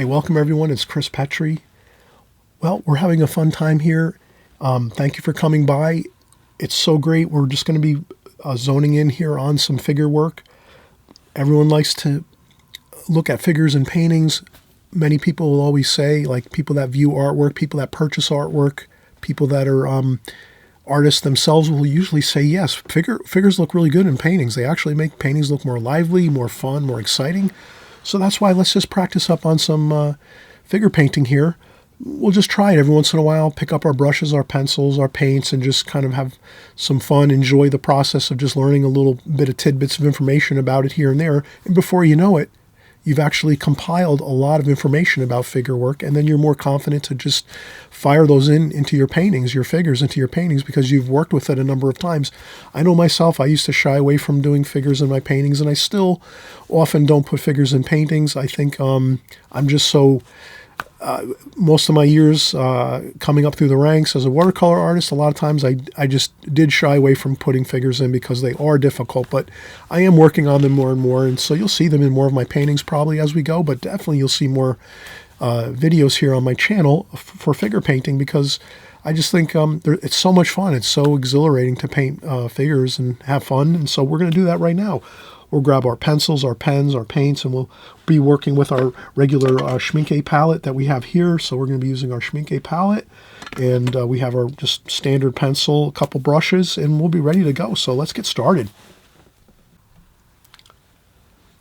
Welcome everyone, it's Chris Petri. Well, we're having a fun time here. Thank you for coming by. It's so great. We're just going to be zoning in here on some figure work. Everyone likes to look at figures and paintings. Many people will always say, like people that view artwork, people that purchase artwork, people that are artists themselves will usually say, yes, figures look really good in paintings. They actually make paintings look more lively, more fun, more exciting. So that's why let's just practice up on some figure painting here. We'll just try it every once in a while, pick up our brushes, our pencils, our paints, and just kind of have some fun, enjoy the process of just learning a little bit of tidbits of information about it here and there. And before you know it, you've actually compiled a lot of information about figure work, and then you're more confident to just fire those into your paintings, your figures into your paintings, because you've worked with it a number of times. I know myself, I used to shy away from doing figures in my paintings, and I still often don't put figures in paintings. I think I'm just so... most of my years coming up through the ranks as a watercolor artist, a lot of times I just did shy away from putting figures in because they are difficult, but I am working on them more and more, and so you'll see them in more of my paintings probably as we go, but definitely you'll see more videos here on my channel for figure painting, because I just think it's so much fun. It's so exhilarating to paint figures and have fun, and so we're going to do that right now. We'll grab our pencils, our pens, our paints, and we'll be working with our regular Schmincke palette that we have here. So we're going to be using our Schmincke palette, and we have our just standard pencil, a couple brushes, and we'll be ready to go. So let's get started.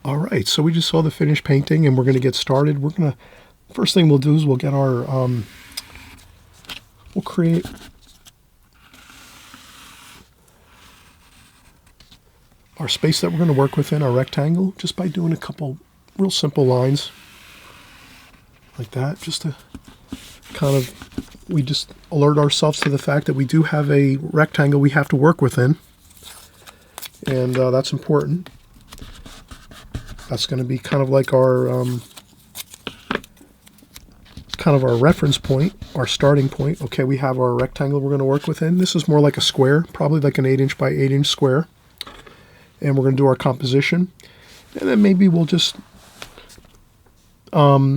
All right, so we just saw the finished painting, and we're going to get started. First thing we'll do is we'll get our, we'll create our space that we're going to work within, our rectangle, just by doing a couple real simple lines like that, just to kind of, we just alert ourselves to the fact that we do have a rectangle we have to work within, and that's important. That's going to be kind of like our our reference point, our starting point. Okay, we have our rectangle we're going to work within. This is more like a square, probably like an 8" by 8" square. And we're going to do our composition, and then maybe we'll just, I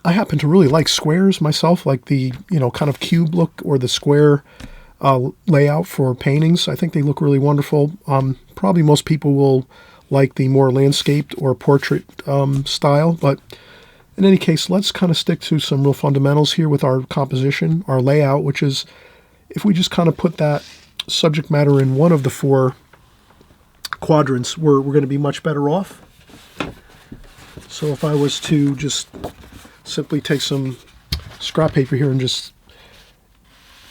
happen to really like squares myself, like the, kind of cube look or the square layout for paintings. I think they look really wonderful. Probably most people will like the more landscaped or portrait style, but in any case, let's kind of stick to some real fundamentals here with our composition, our layout, which is, if we just kind of put that subject matter in one of the four quadrants, we're going to be much better off. So if I was to just simply take some scrap paper here and just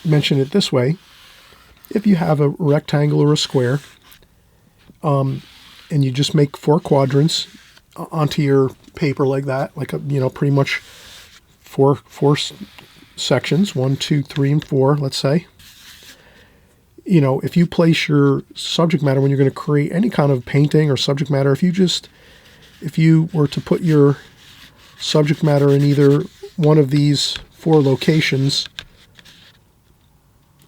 mention it this way, if you have a rectangle or a square, and you just make four quadrants onto your paper like that, like pretty much four sections, 1, 2, 3, and 4, let's say. If you place your subject matter when you're going to create any kind of painting or subject matter, if you were to put your subject matter in either one of these four locations,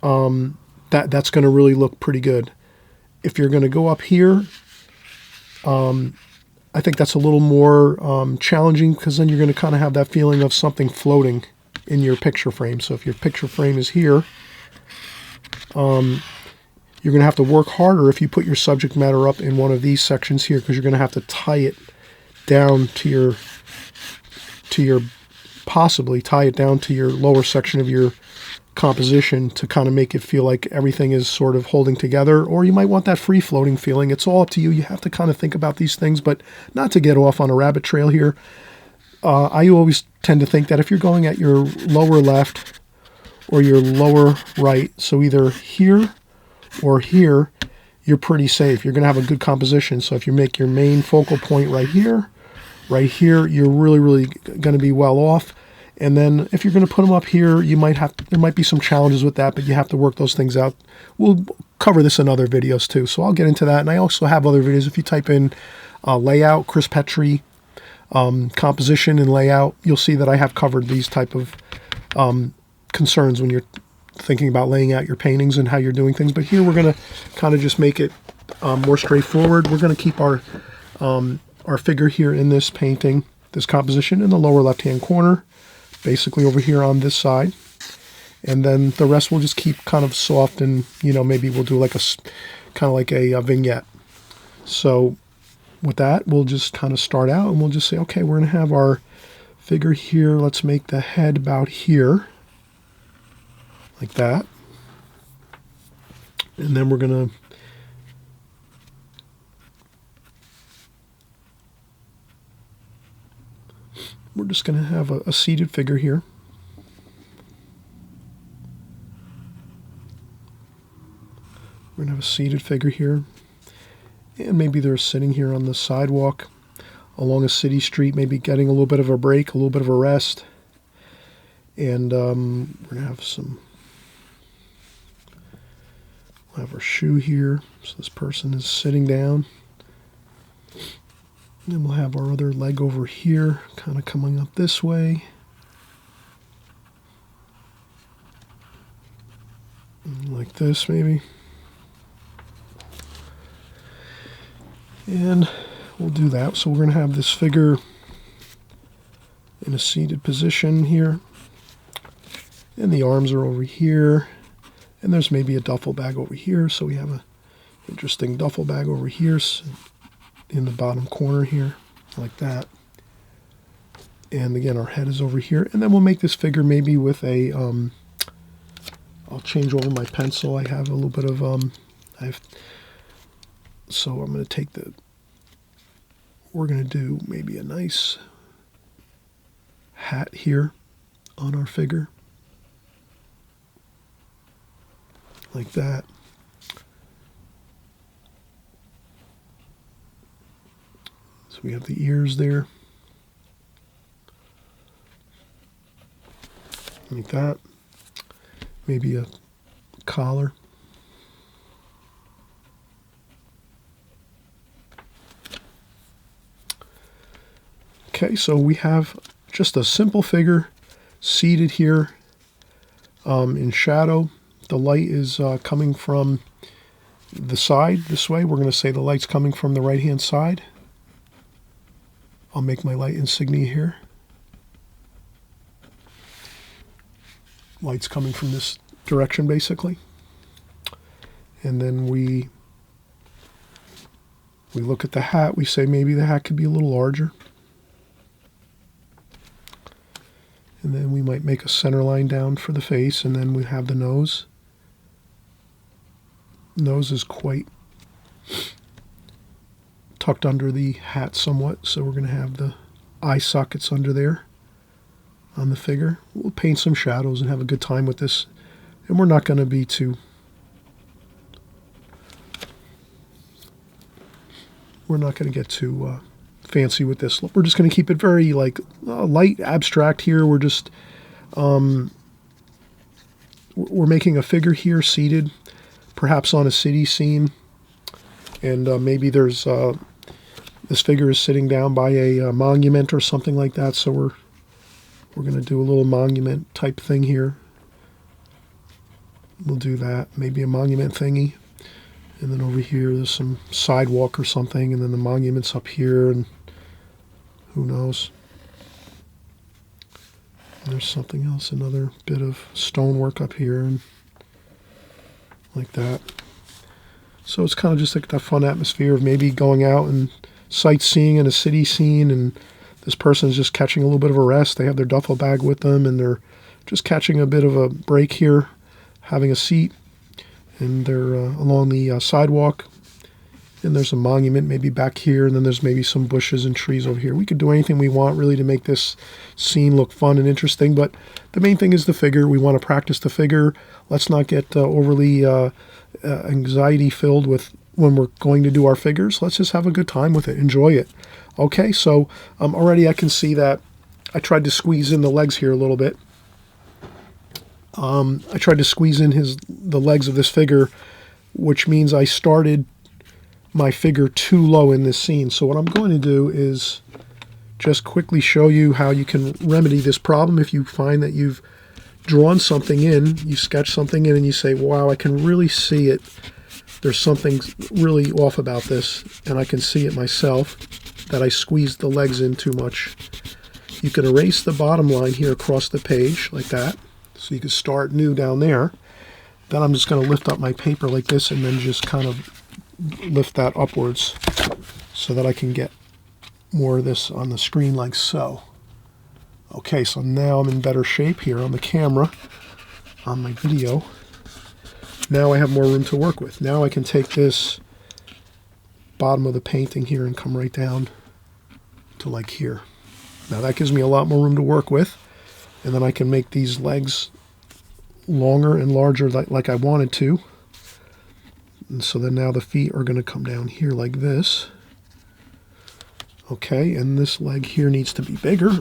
that's going to really look pretty good. If you're going to go up here, I think that's a little more challenging, because then you're going to kind of have that feeling of something floating in your picture frame. So if your picture frame is here, you're going to have to work harder if you put your subject matter up in one of these sections here, because you're going to have to tie it down to your possibly tie it down to your lower section of your composition to kind of make it feel like everything is sort of holding together, or you might want that free floating feeling. It's all up to you. You have to kind of think about these things, but not to get off on a rabbit trail here. I always tend to think that if you're going at your lower left or your lower right, so either here or here, you're pretty safe. You're going to have a good composition. So if you make your main focal point right here, right here, you're really going to be well off. And then if you're going to put them up here, there might be some challenges with that, but you have to work those things out. We'll cover this in other videos too, so I'll get into that. And I also have other videos. If you type in layout, Chris Petri, composition and layout, you'll see that I have covered these type of concerns when you're thinking about laying out your paintings and how you're doing things. But here we're going to kind of just make it more straightforward. We're going to keep our figure here in this painting, this composition, in the lower left-hand corner, basically over here on this side. And then the rest we'll just keep kind of soft, and maybe we'll do like kind of like a vignette. So with that, we'll just kind of start out and we'll just say, okay, we're going to have our figure here. Let's make the head about here, like that. And then we're going to just going to have a seated figure here. We're going to have a seated figure here. And maybe they're sitting here on the sidewalk along a city street, maybe getting a little bit of a break, a little bit of a rest. And we're going to have we'll have our shoe here. So this person is sitting down. And then we'll have our other leg over here, kind of coming up this way. Like this, maybe. And we'll do that. So we're going to have this figure in a seated position here. And the arms are over here. And there's maybe a duffel bag over here. So we have an interesting duffel bag over here in the bottom corner here, like that. And again, our head is over here. And then we'll make this figure maybe with a, I'll change over my pencil. I have a little bit of, so I'm going to take we're going to do maybe a nice hat here on our figure. Like that. So we have the ears there. Like that. Maybe a collar. Okay, so we have just a simple figure seated here in shadow. The light is coming from the side this way. We're going to say the light's coming from the right-hand side. I'll make my light insignia here. Light's coming from this direction, basically. And then we look at the hat. We say maybe the hat could be a little larger. And then we might make a center line down for the face, and then we have the nose. Nose is quite tucked under the hat somewhat, so we're going to have the eye sockets under there on the figure. We'll paint some shadows and have a good time with this, and we're not going to be too get too fancy with this. We're just going to keep it very like light, abstract here. We're just we're making a figure here seated, perhaps on a city scene, and maybe there's this figure is sitting down by a monument or something like that. So we're going to do a little monument type thing here. We'll do that, maybe a monument thingy. And then over here, there's some sidewalk or something, and then the monument's up here, and who knows. And there's something else, another bit of stonework up here, and like that. So it's kind of just like that fun atmosphere of maybe going out and sightseeing in a city scene, and this person's just catching a little bit of a rest. They have their duffel bag with them, and they're just catching a bit of a break here, having a seat. And they're along the sidewalk, and there's a monument maybe back here, and then there's maybe some bushes and trees over here. We could do anything we want really to make this scene look fun and interesting, but the main thing is the figure. We want to practice the figure. Let's not get overly anxiety filled with when we're going to do our figures. Let's just have a good time with it, enjoy it. Okay, so already I can see that I tried to squeeze in the legs here a little bit. I tried to squeeze in the legs of this figure, which means I started my figure too low in this scene. So what I'm going to do is just quickly show you how you can remedy this problem. If you find that you've drawn something in, you sketch something in and you say, wow, I can really see it. There's something really off about this, and I can see it myself, that I squeezed the legs in too much. You can erase the bottom line here across the page like that. So you can start new down there. Then I'm just going to lift up my paper like this and then just kind of lift that upwards so that I can get more of this on the screen like so. Okay, so now I'm in better shape here on the camera, on my video. Now I have more room to work with. Now I can take this bottom of the painting here and come right down to like here. Now that gives me a lot more room to work with. And then I can make these legs longer and larger like I wanted to. And so then now the feet are going to come down here like this. Okay, and this leg here needs to be bigger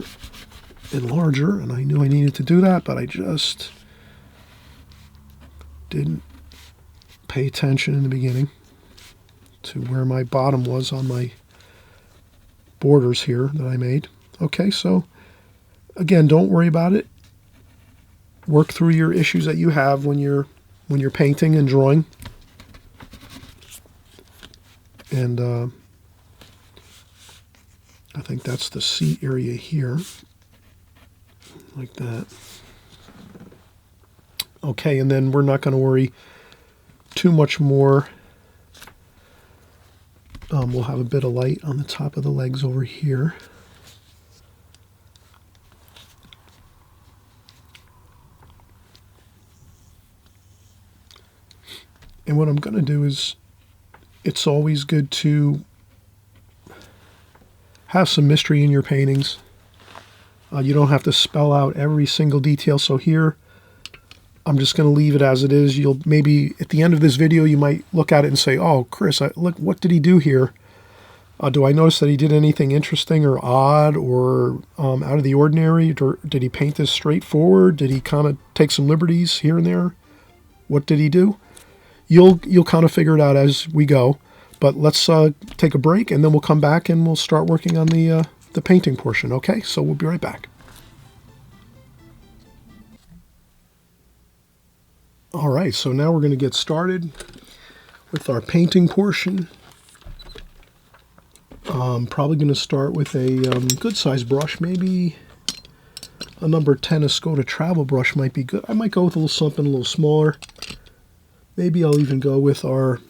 and larger. And I knew I needed to do that, but I just didn't pay attention in the beginning to where my bottom was on my borders here that I made. Okay, so again, don't worry about it. Work through your issues that you have when you're painting and drawing. And I think that's the seat area here, like that. Okay, and then we're not going to worry too much more. We'll have a bit of light on the top of the legs over here. And what I'm going to do is, it's always good to have some mystery in your paintings. You don't have to spell out every single detail. So here, I'm just going to leave it as it is. You'll maybe at the end of this video, you might look at it and say, "Oh, Chris, look, what did he do here? Do I notice that he did anything interesting or odd or out of the ordinary? Or did he paint this straightforward? Did he kind of take some liberties here and there? What did he do?" You'll kind of figure it out as we go. But let's take a break, and then we'll come back and we'll start working on the painting portion. Okay, so we'll be right back. All right, so now we're going to get started with our painting portion. Probably going to start with a good size brush. Maybe a number 10 Escoda travel brush might be good. I might go with a little something a little smaller. Maybe I'll even go with our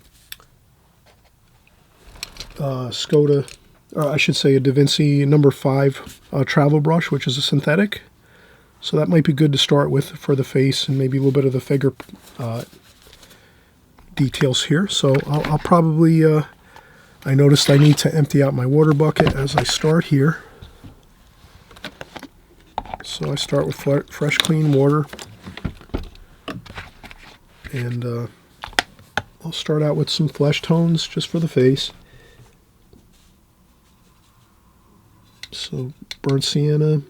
Skoda, or I should say a Da Vinci number 5 travel brush, which is a synthetic. So that might be good to start with for the face and maybe a little bit of the figure details here. So I'll probably, I noticed I need to empty out my water bucket as I start here. So I start with fresh, clean water. And I'll start out with some flesh tones just for the face. So burnt sienna,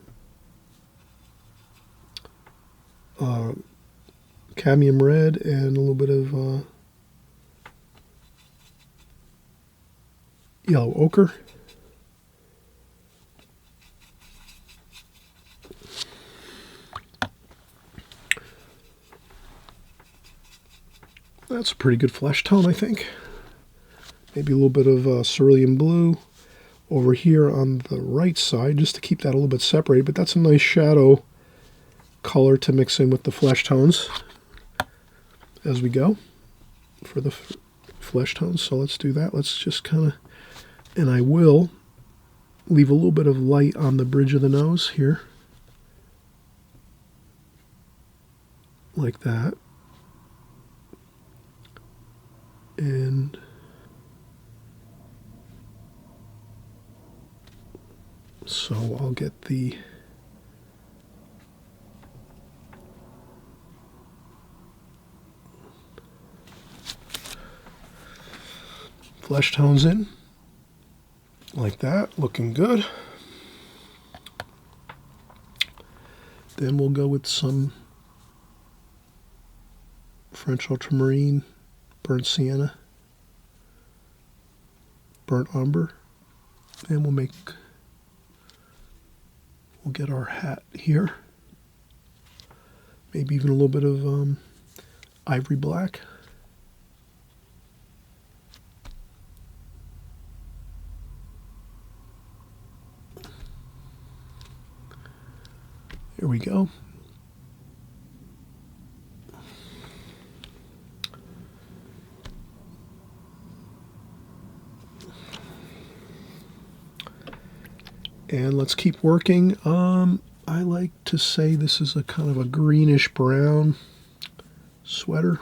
cadmium red, and a little bit of yellow ochre. That's a pretty good flesh tone, I think. Maybe a little bit of cerulean blue over here on the right side, just to keep that a little bit separated. But that's a nice shadow color to mix in with the flesh tones as we go for the flesh tones. So let's do that. Let's just kind of, and I will leave a little bit of light on the bridge of the nose here, like that. And so I'll get the Flesh tones in, like that, looking good. Then we'll go with some French ultramarine, burnt sienna, burnt umber, and we'll get our hat here. Maybe even a little bit of ivory black. Here we go. And let's keep working. I like to say this is a kind of a greenish brown sweater.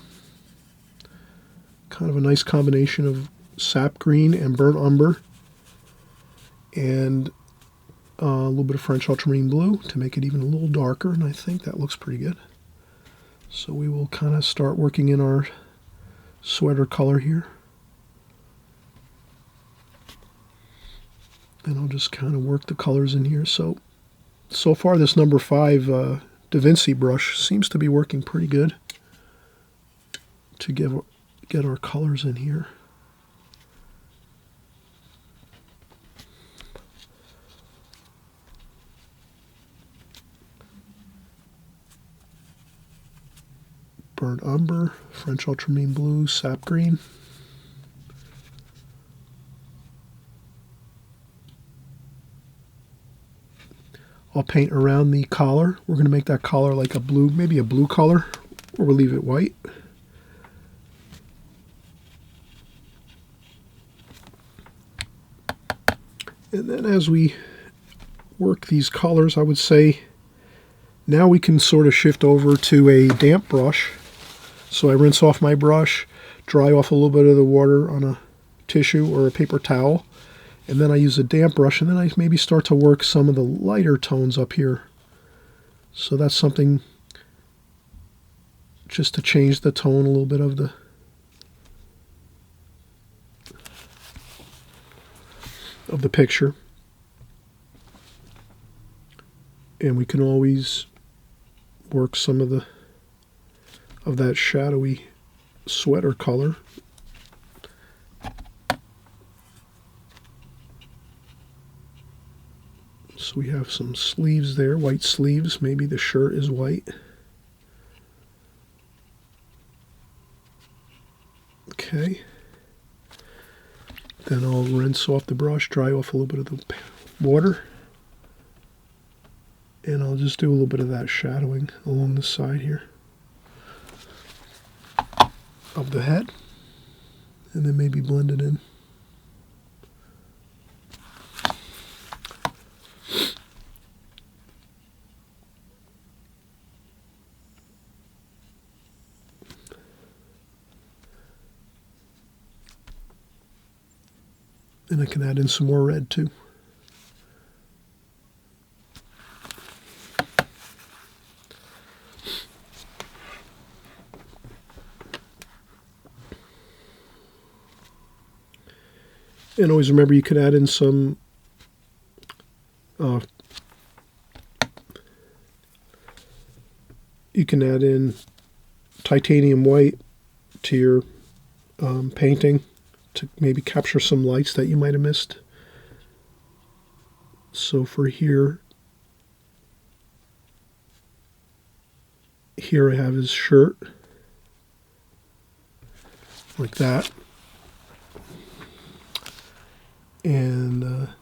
Kind of a nice combination of sap green and burnt umber. And a little bit of French ultramarine blue to make it even a little darker, and I think that looks pretty good. So we will kind of start working in our sweater color here. And I'll just kind of work the colors in here. So far this number 5 Da Vinci brush seems to be working pretty good to get our colors in here. Burnt umber, French ultramarine blue, sap green. I'll paint around the collar. We're going to make that collar like a blue, maybe a blue color, or we'll leave it white. And then as we work these colors, I would say now we can sort of shift over to a damp brush. So I rinse off my brush, dry off a little bit of the water on a tissue or a paper towel, and then I use a damp brush, and then I maybe start to work some of the lighter tones up here. So that's something just to change the tone a little bit of the picture. And we can always work some of that shadowy sweater color. So we have some sleeves there, white sleeves. Maybe the shirt is white. Okay. Then I'll rinse off the brush, dry off a little bit of the water. And I'll just do a little bit of that shadowing along the side here of the head, and then maybe blend it in. And I can add in some more red too. And always remember you could add in some you can add in titanium white to your painting to maybe capture some lights that you might have missed. So for here I have his shirt like that. And a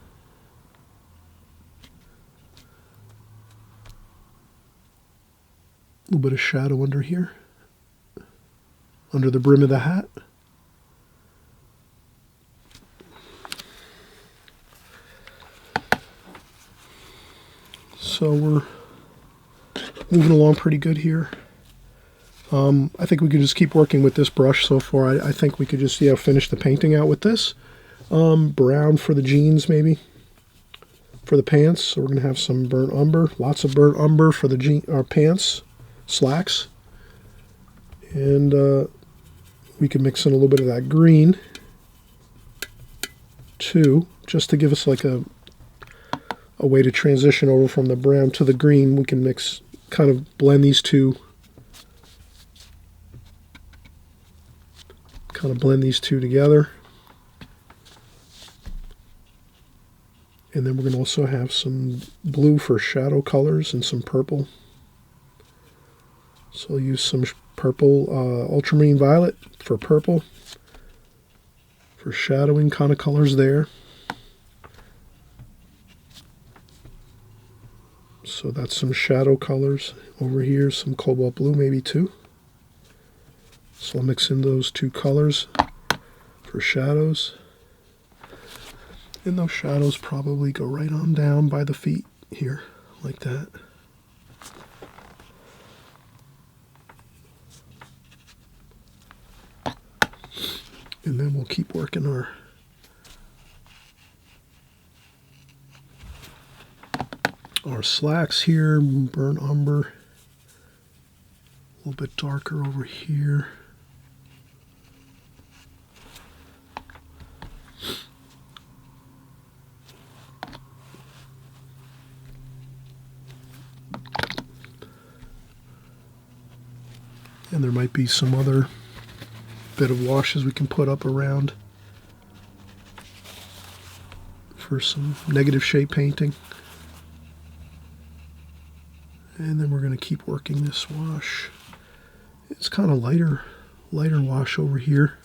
little bit of shadow under here, under the brim of the hat. So we're moving along pretty good here. I think we could just keep working with this brush so far. I think we could just finish the painting out with this. Brown for the jeans, maybe for the pants. So we're going to have some burnt umber, lots of burnt umber for the pants, slacks. And we can mix in a little bit of that green 2, just to give us like a way to transition over from the brown to the green. We can mix, kind of blend these two, together. And then we're going to also have some blue for shadow colors and some purple. So I'll use some purple, ultramarine violet for purple, for shadowing kind of colors there. So that's some shadow colors over here, some cobalt blue maybe too. So I'll mix in those two colors for shadows. And those shadows probably go right on down by the feet here, like that. And then we'll keep working our slacks here, burnt umber, a little bit darker over here. And there might be some other bit of washes we can put up around for some negative shade painting. And then we're going to keep working this wash. It's kind of lighter wash over here.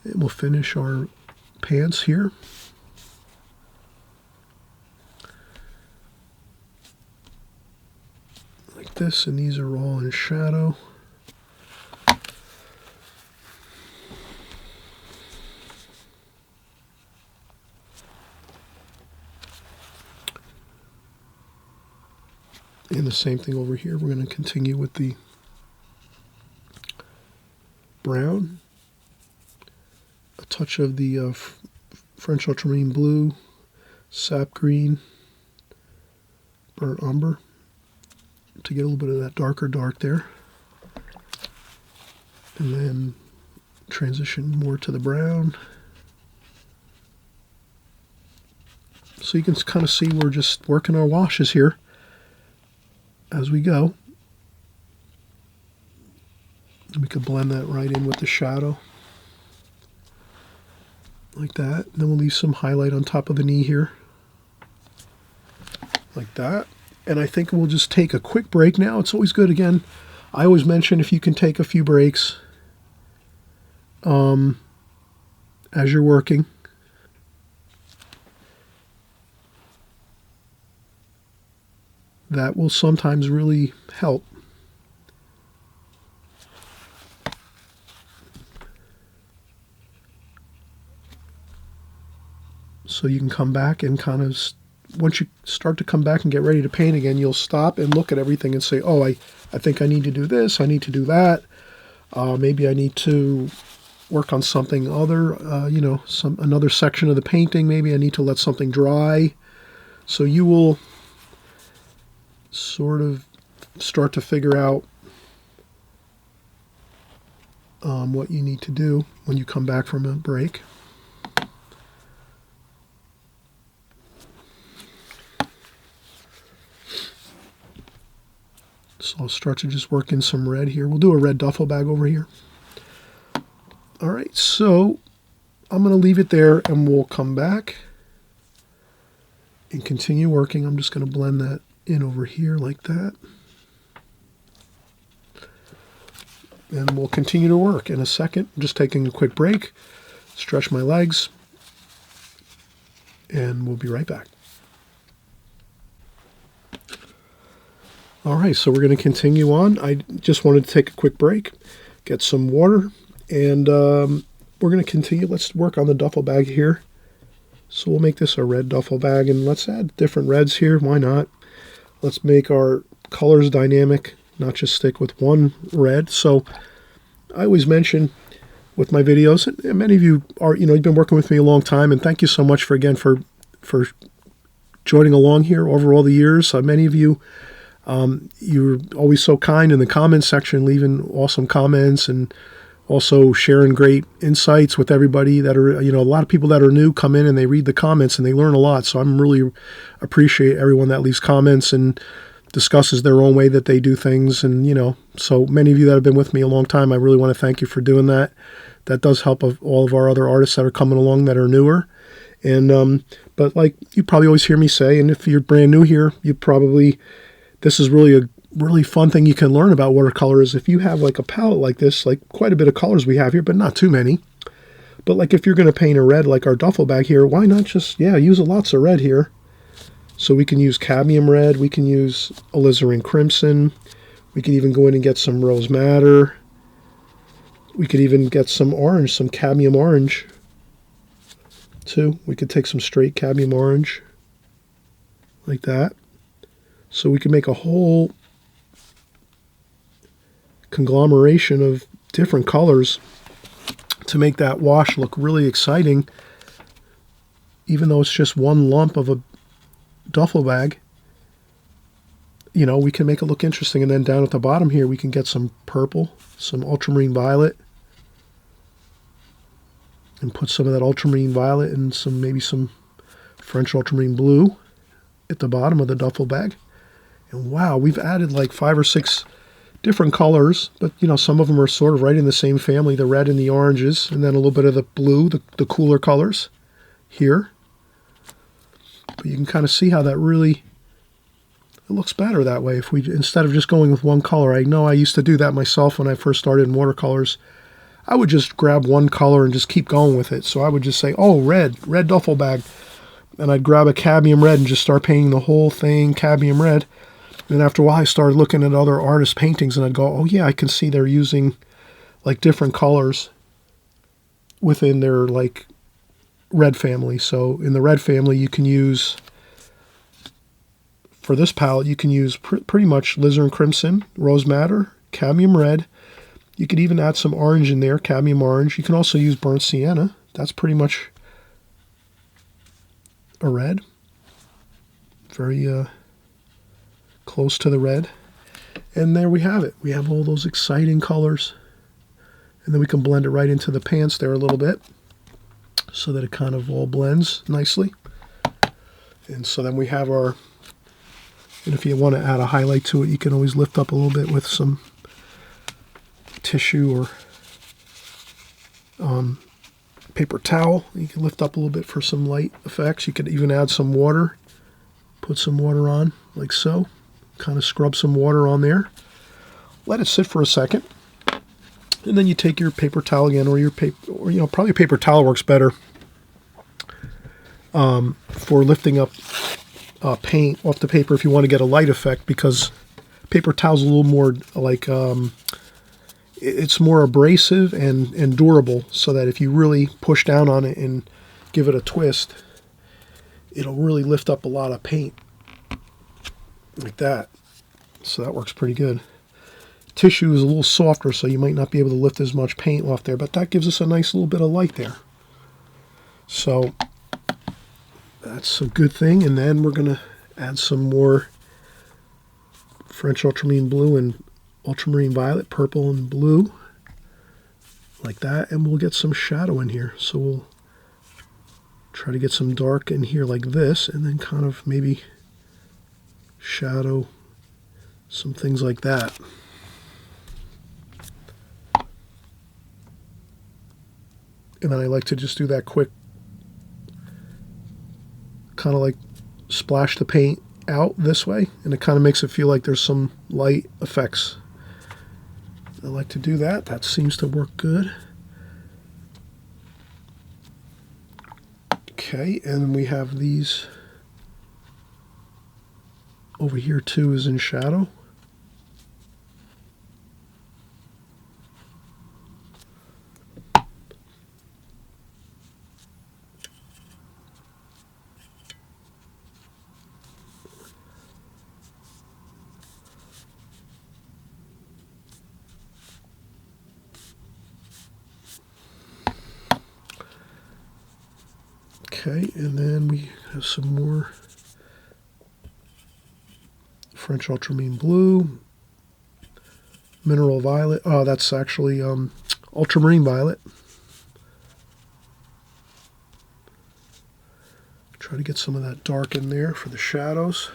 And we'll finish our pants here. Like this, and these are all in shadow. And the same thing over here. We're going to continue with the brown. A touch of the French ultramarine blue, sap green, burnt umber to get a little bit of that darker dark there. And then transition more to the brown. So you can kind of see we're just working our washes here as we go. And we could blend that right in with the shadow. Like that. And then we'll leave some highlight on top of the knee here. Like that. And I think we'll just take a quick break now. It's always good, again, I always mention if you can take a few breaks as you're working. That will sometimes really help. So you can come back and kind of, once you start to come back and get ready to paint again, you'll stop and look at everything and say, oh, I think I need to do this, I need to do that. Maybe I need to work on something other, another section of the painting. Maybe I need to let something dry. So you will sort of start to figure out what you need to do when you come back from a break. So I'll start to just work in some red here. We'll do a red duffel bag over here. All right, so I'm going to leave it there and we'll come back and continue working. I'm just going to blend that in over here like that. And we'll continue to work in a second. I'm just taking a quick break, stretch my legs, and we'll be right back. All right, so we're going to continue on. I just wanted to take a quick break, get some water, and we're going to continue. Let's work on the duffel bag here. So we'll make this a red duffel bag, and let's add different reds here. Why not? Let's make our colors dynamic, not just stick with one red. So I always mention with my videos, and many of you are, you've been working with me a long time, and thank you so much for joining along here over all the years. Many of you, you're always so kind in the comments section, leaving awesome comments and also sharing great insights with everybody that are, a lot of people that are new come in and they read the comments and they learn a lot. So I'm really appreciate everyone that leaves comments and discusses their own way that they do things. And, so many of you that have been with me a long time, I really want to thank you for doing that. That does help all of our other artists that are coming along that are newer. And, but like you probably always hear me say, and if you're brand new here, this is really a really fun thing you can learn about watercolor is if you have like a palette like this, like quite a bit of colors we have here, but not too many. But like if you're going to paint a red like our duffel bag here, why not just, use lots of red here. So we can use cadmium red, we can use alizarin crimson, we can even go in and get some rose madder. We could even get some orange, some cadmium orange too. We could take some straight cadmium orange like that. So we can make a whole conglomeration of different colors to make that wash look really exciting, even though it's just one lump of a duffel bag. We can make it look interesting. And then down at the bottom here, we can get some purple, some ultramarine violet, and put some of that ultramarine violet and maybe some French ultramarine blue at the bottom of the duffel bag. And wow, we've added like 5 or 6 different colors, but some of them are sort of right in the same family, the red and the oranges, and then a little bit of the blue, the cooler colors here. But you can kind of see how that really, it looks better that way. If we, instead of just going with one color, I know I used to do that myself when I first started in watercolors. I would just grab one color and just keep going with it. So I would just say, oh, red duffel bag. And I'd grab a cadmium red and just start painting the whole thing cadmium red. And after a while, I started looking at other artists' paintings, and I'd go, oh, yeah, I can see they're using, like, different colors within their, like, red family. So in the red family, you can use, for this palette, you can use pretty much alizarin crimson, rose madder, cadmium red. You could even add some orange in there, cadmium orange. You can also use burnt sienna. That's pretty much a red. Very, close to the red. And there we have it. We have all those exciting colors. And then we can blend it right into the pants there a little bit so that it kind of all blends nicely. And so then we have and if you want to add a highlight to it, you can always lift up a little bit with some tissue or paper towel. You can lift up a little bit for some light effects. You could even add some water, put some water on like so. Kind of scrub some water on there. Let it sit for a second. And then you take your paper towel again, or your paper, or probably a paper towel works better for lifting up paint off the paper if you want to get a light effect, because paper towel's a little more like it's more abrasive and durable, so that if you really push down on it and give it a twist, it'll really lift up a lot of paint. Like that. So that works pretty good. Tissue is a little softer, so you might not be able to lift as much paint off there, but that gives us a nice little bit of light there. So that's a good thing. And then we're going to add some more French ultramarine blue and ultramarine violet, purple and blue, like that, and we'll get some shadow in here. So we'll try to get some dark in here like this, and then kind of maybe shadow some things like that. And then I like to just do that quick, kind of like splash the paint out this way, and it kind of makes it feel like there's some light effects. I like to do that. That seems to work good. Okay, and we have these over here too, is in shadow. Okay, and then we have some more French ultramarine blue, mineral violet. Oh, that's actually ultramarine violet. Try to get some of that dark in there for the shadows.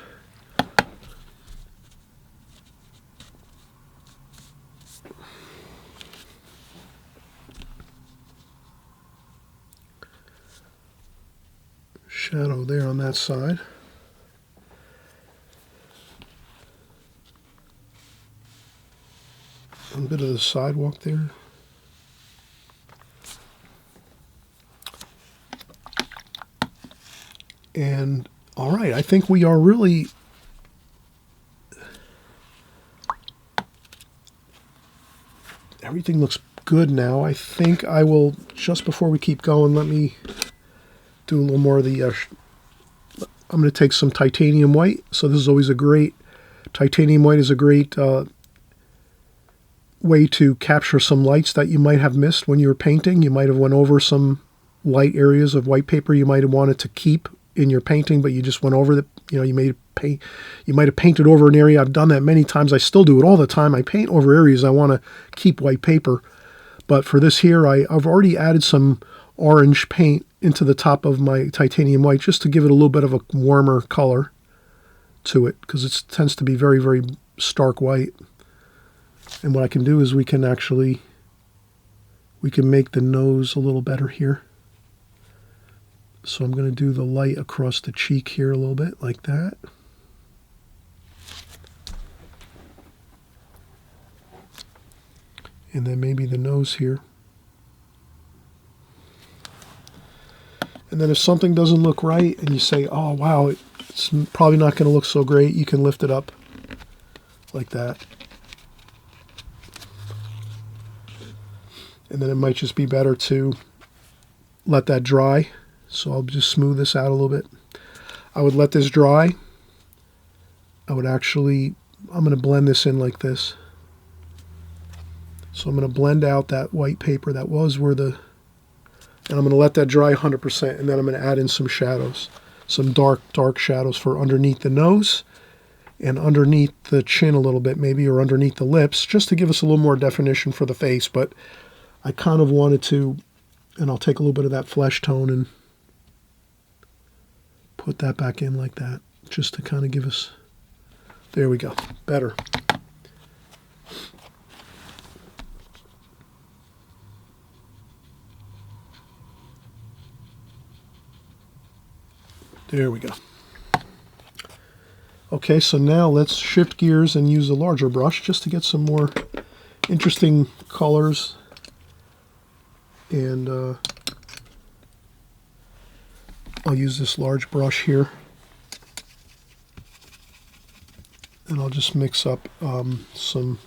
Shadow there on that side. A bit of the sidewalk there. And all right, I think we are really everything looks good now. I think I will, just before we keep going, let me do a little more of the I'm going to take some titanium white. So this is always a great, titanium white is a great way to capture some lights that you might have missed when you were painting. You might have went over some light areas of white paper you might have wanted to keep in your painting, but you just went over the, you might have painted over an area. I've done that many times. I still do it all the time. I paint over areas I want to keep white paper. But for this here, I've already added some orange paint into the top of my titanium white just to give it a little bit of a warmer color to it, because it tends to be very, very stark white. And what I can do is we can make the nose a little better here. So I'm going to do the light across the cheek here a little bit, like that. And then maybe the nose here. And then if something doesn't look right and you say, oh wow, it's probably not going to look so great, you can lift it up like that. And then it might just be better to let that dry. So I'll just smooth this out a little bit. I would let this dry. I'm going to blend this in like this. So I'm going to blend out that white paper that was and I'm going to let that dry 100%, and then I'm going to add in some shadows, some dark shadows for underneath the nose and underneath the chin a little bit maybe, or underneath the lips, just to give us a little more definition for the face. But I kind of wanted to, and I'll take a little bit of that flesh tone and put that back in like that, just to kind of give us, there we go, better. There we go. Okay, so now let's shift gears and use a larger brush just to get some more interesting colors. And I'll use this large brush here. And I'll just mix up some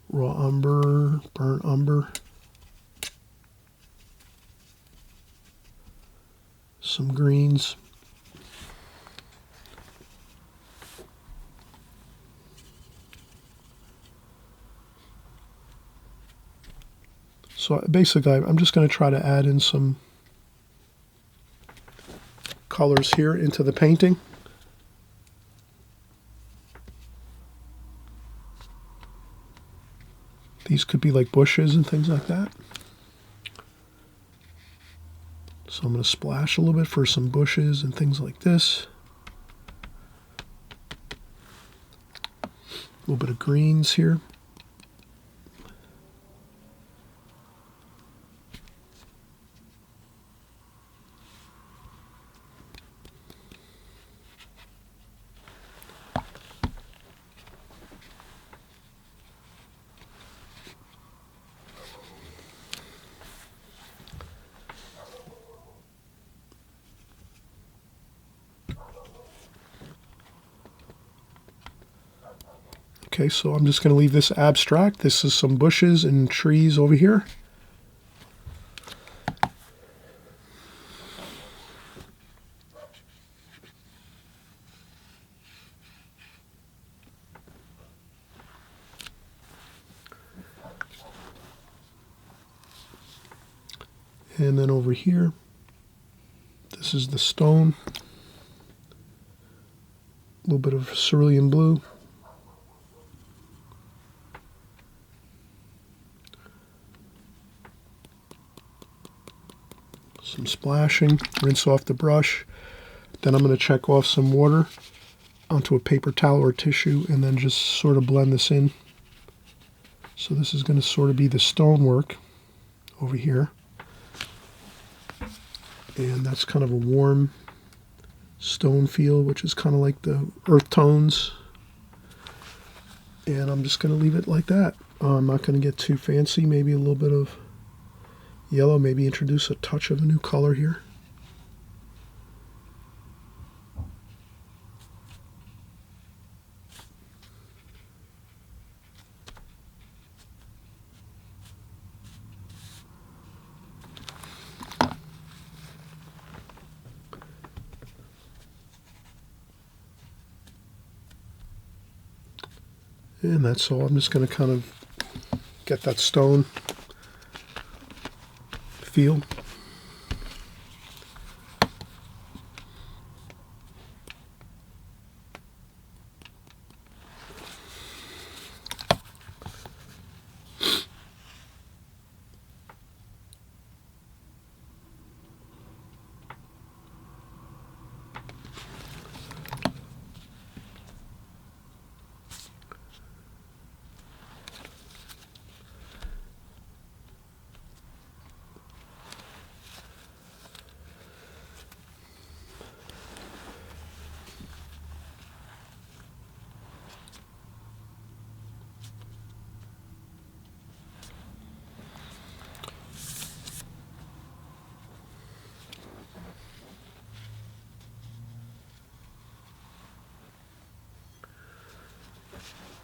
raw umber, burnt umber, some greens. So basically, I'm just going to try to add in some colors here into the painting. These could be like bushes and things like that. So I'm going to splash a little bit for some bushes and things like this. A little bit of greens here. Okay, so I'm just going to leave this abstract. This is some bushes and trees over here. And then over here, this is the stone A little bit of cerulean blue. Some splashing, rinse off the brush. Then I'm going to check off some water onto a paper towel or tissue and then just sort of blend this in. So this is going to sort of be the stonework over here. And that's kind of a warm stone feel, which is kind of like the earth tones. And I'm just going to leave it like that. I'm not going to get too fancy. Maybe a little bit of yellow, maybe introduce a touch of a new color here. And that's all. I'm just going to kind of get that stone feel.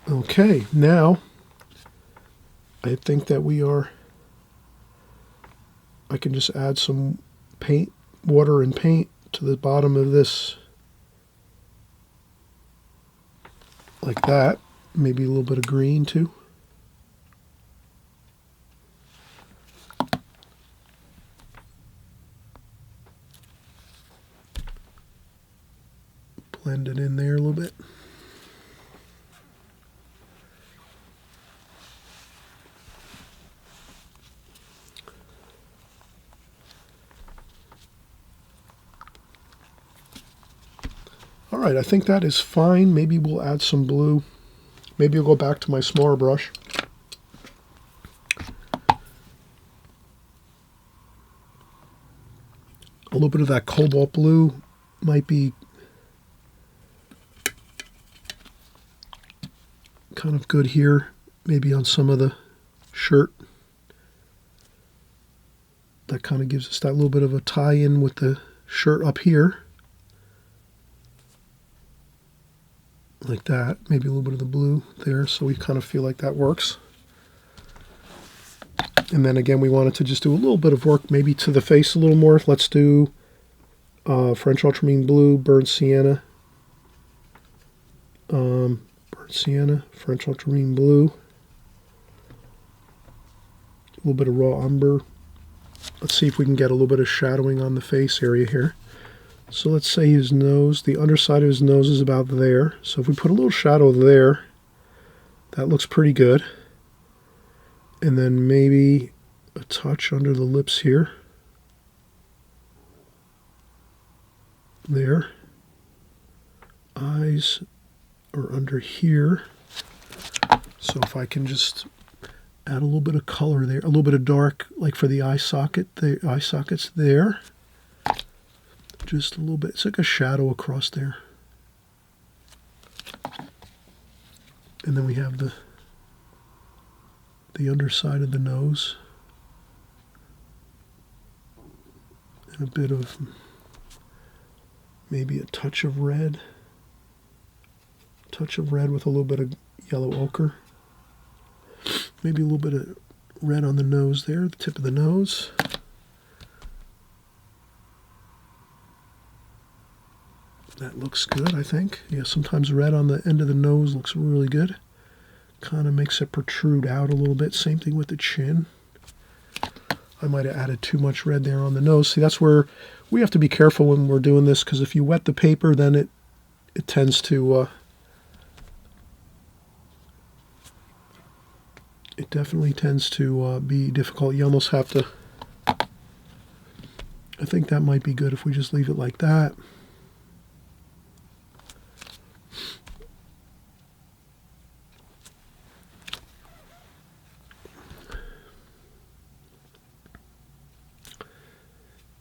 Okay, now I think that I can just add some paint, water and paint to the bottom of this, like that. Maybe a little bit of green too. Blend it in there a little bit. All right, I think that is fine. Maybe we'll add some blue. Maybe I'll go back to my smaller brush. A little bit of that cobalt blue might be kind of good here, maybe on some of the shirt. That kind of gives us that little bit of a tie-in with the shirt up here. Like that, maybe a little bit of the blue there, so we kind of feel like that works. And then again, we wanted to just do a little bit of work maybe to the face a little more. Let's do French ultramarine blue, burnt sienna, French ultramarine blue, a little bit of raw umber. Let's see if we can get a little bit of shadowing on the face area here. So let's say his nose, the underside of his nose is about there. So if we put a little shadow there, that looks pretty good. And then maybe a touch under the lips here. There. Eyes are under here. So if I can just add a little bit of color there, a little bit of dark, like for the eye socket, the eye socket's there. Just a little bit. It's like a shadow across there. And then we have the underside of the nose. And a bit of maybe a touch of red. Touch of red with a little bit of yellow ochre. Maybe a little bit of red on the nose there, the tip of the nose. That looks good, I think. Yeah, sometimes red on the end of the nose looks really good. Kind of makes it protrude out a little bit. Same thing with the chin. I might have added too much red there on the nose. See, that's where we have to be careful when we're doing this, because if you wet the paper, then it tends to, it definitely tends to be difficult. You almost have to, I think that might be good if we just leave it like that.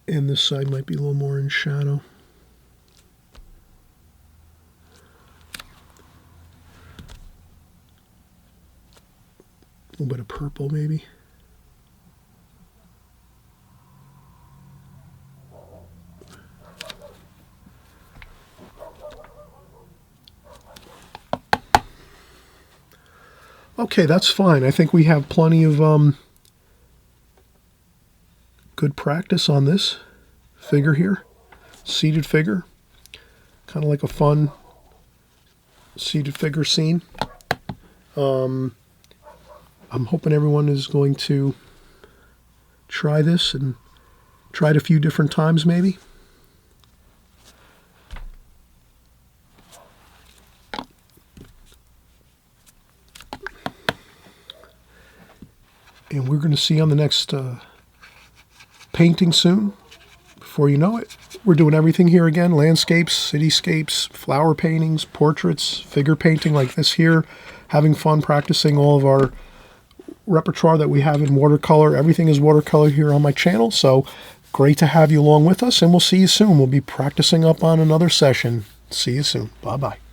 And this side might be a little more in shadow. A little bit of purple maybe. Okay, that's fine. I think we have plenty of good practice on this figure here. Seated figure. Kind of like a fun seated figure scene. I'm hoping everyone is going to try this and try it a few different times maybe. And we're going to see on the next painting soon. Before you know it, we're doing everything here again. Landscapes, cityscapes, flower paintings, portraits, figure painting like this here. Having fun practicing all of our repertoire that we have in watercolor. Everything is watercolor here on my channel. So great to have you along with us, and we'll see you soon. We'll be practicing up on another session. See you soon. Bye-bye.